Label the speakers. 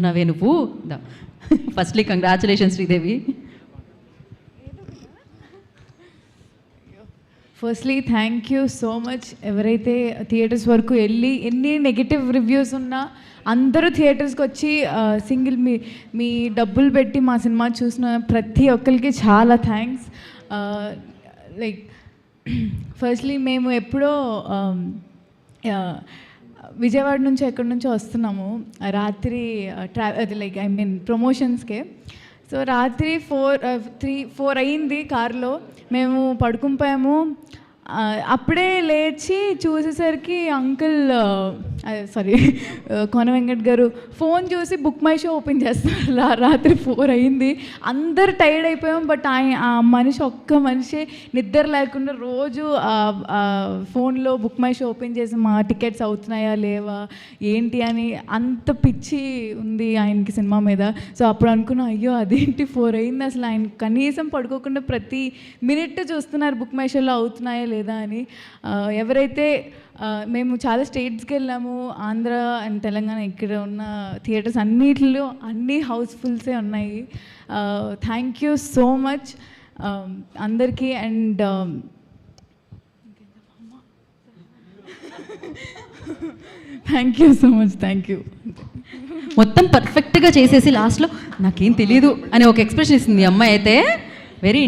Speaker 1: అంటున్నావే నువ్వు. Firstly congratulations Sridevi.
Speaker 2: Firstly thank you so much. ఎవరైతే theatres వరకు వెళ్ళి ఎన్ని నెగిటివ్ రివ్యూస్ ఉన్నా అందరూ థియేటర్స్కి వచ్చి సింగిల్ మీ డబ్బులు పెట్టి మా సినిమా చూసిన ప్రతి ఒక్కరికి చాలా థ్యాంక్స్. లైక్ ఫస్ట్లీ మేము ఎప్పుడో విజయవాడ నుంచి ఎక్కడి నుంచో వస్తున్నాము రాత్రి అది లైక్ ఐ మీన్ ప్రమోషన్స్కే. సో రాత్రి 4 అయింది కార్లో, మేము పడుకునిపోయాము. అప్పుడే లేచి చూసేసరికి అంకుల్ సారీ కోన వెంకట్ గారు ఫోన్ చూసి బుక్ మై షో ఓపెన్ చేస్తున్నారు. రాత్రి 4 అయింది, అందరు టైర్డ్ అయిపోయాం. బట్ ఆ ఒక్క మనిషి నిద్ర లేకుండా రోజు ఫోన్లో బుక్ మై షో ఓపెన్ చేసి మా టికెట్స్ అవుతున్నాయా లేవా ఏంటి అని అంత పిచ్చి ఉంది ఆయనకి సినిమా మీద. సో అప్పుడు అనుకున్నా అయ్యో అదేంటి 4 అయింది, అసలు ఆయన కనీసం పడుకోకుండా ప్రతి మినిట్ చూస్తున్నారు బుక్ మై షోలో అవుతున్నాయా లేదా అని. ఎవరైతే మేము చాలా స్టేట్స్కి వెళ్ళాము, ఆంధ్ర అండ్ తెలంగాణ, ఇక్కడ ఉన్న థియేటర్స్ అన్నిటిలో అన్నీ హౌస్ఫుల్సే ఉన్నాయి. థ్యాంక్ యూ సో మచ్ అందరికీ. And thank you so much. Thank you.
Speaker 1: మొత్తం పర్ఫెక్ట్గా చేసేసి లాస్ట్లో నాకేం తెలియదు అని ఒక ఎక్స్ప్రెషన్ ఇస్తుంది అమ్మాయి అయితే. వెరీ